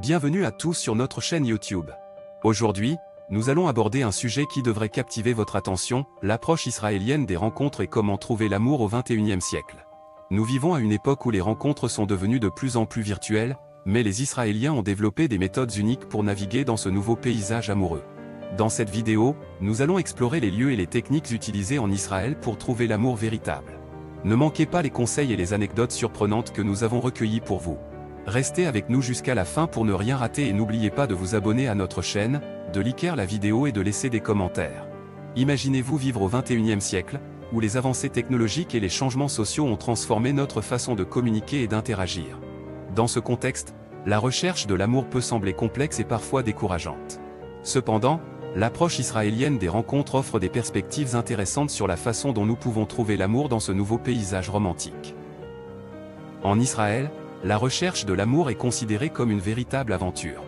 Bienvenue à tous sur notre chaîne YouTube. Aujourd'hui, nous allons aborder un sujet qui devrait captiver votre attention, l'approche israélienne des rencontres et comment trouver l'amour au XXIe siècle. Nous vivons à une époque où les rencontres sont devenues de plus en plus virtuelles, mais les Israéliens ont développé des méthodes uniques pour naviguer dans ce nouveau paysage amoureux. Dans cette vidéo, nous allons explorer les lieux et les techniques utilisées en Israël pour trouver l'amour véritable. Ne manquez pas les conseils et les anecdotes surprenantes que nous avons recueillies pour vous. Restez avec nous jusqu'à la fin pour ne rien rater et n'oubliez pas de vous abonner à notre chaîne, de liker la vidéo et de laisser des commentaires. Imaginez-vous vivre au XXIe siècle, où les avancées technologiques et les changements sociaux ont transformé notre façon de communiquer et d'interagir. Dans ce contexte, la recherche de l'amour peut sembler complexe et parfois décourageante. Cependant, l'approche israélienne des rencontres offre des perspectives intéressantes sur la façon dont nous pouvons trouver l'amour dans ce nouveau paysage romantique. En Israël, la recherche de l'amour est considérée comme une véritable aventure.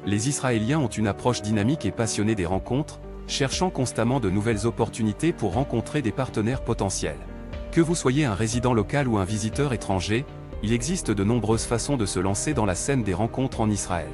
Les Israéliens ont une approche dynamique et passionnée des rencontres, cherchant constamment de nouvelles opportunités pour rencontrer des partenaires potentiels. Que vous soyez un résident local ou un visiteur étranger, il existe de nombreuses façons de se lancer dans la scène des rencontres en Israël.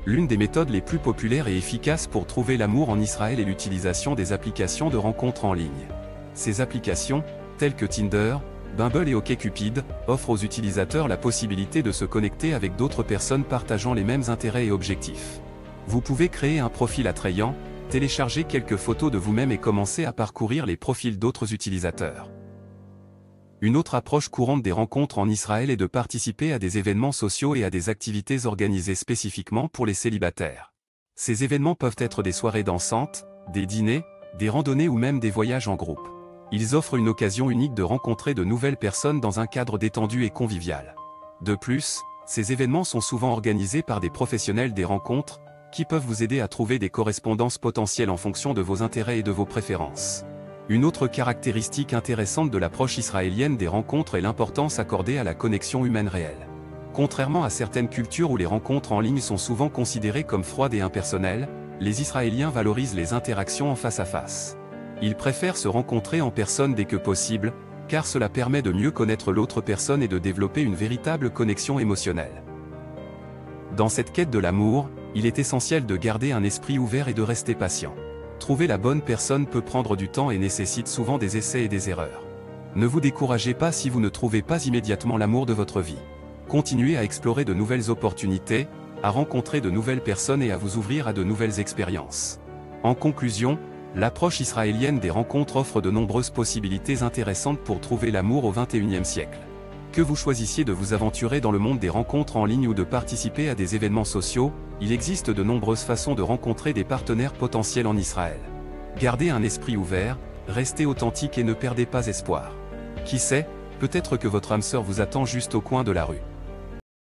L'une des méthodes les plus populaires et efficaces pour trouver l'amour en Israël est l'utilisation des applications de rencontres en ligne. Ces applications, telles que Tinder, Bumble et OkCupid, offrent aux utilisateurs la possibilité de se connecter avec d'autres personnes partageant les mêmes intérêts et objectifs. Vous pouvez créer un profil attrayant, télécharger quelques photos de vous-même et commencer à parcourir les profils d'autres utilisateurs. Une autre approche courante des rencontres en Israël est de participer à des événements sociaux et à des activités organisées spécifiquement pour les célibataires. Ces événements peuvent être des soirées dansantes, des dîners, des randonnées ou même des voyages en groupe. Ils offrent une occasion unique de rencontrer de nouvelles personnes dans un cadre détendu et convivial. De plus, ces événements sont souvent organisés par des professionnels des rencontres, qui peuvent vous aider à trouver des correspondances potentielles en fonction de vos intérêts et de vos préférences. Une autre caractéristique intéressante de l'approche israélienne des rencontres est l'importance accordée à la connexion humaine réelle. Contrairement à certaines cultures où les rencontres en ligne sont souvent considérées comme froides et impersonnelles, les Israéliens valorisent les interactions en face à face. Ils préfèrent se rencontrer en personne dès que possible, car cela permet de mieux connaître l'autre personne et de développer une véritable connexion émotionnelle. Dans cette quête de l'amour, il est essentiel de garder un esprit ouvert et de rester patient. Trouver la bonne personne peut prendre du temps et nécessite souvent des essais et des erreurs. Ne vous découragez pas si vous ne trouvez pas immédiatement l'amour de votre vie. Continuez à explorer de nouvelles opportunités, à rencontrer de nouvelles personnes et à vous ouvrir à de nouvelles expériences. En conclusion, l'approche israélienne des rencontres offre de nombreuses possibilités intéressantes pour trouver l'amour au XXIe siècle. Que vous choisissiez de vous aventurer dans le monde des rencontres en ligne ou de participer à des événements sociaux, il existe de nombreuses façons de rencontrer des partenaires potentiels en Israël. Gardez un esprit ouvert, restez authentique et ne perdez pas espoir. Qui sait, peut-être que votre âme sœur vous attend juste au coin de la rue.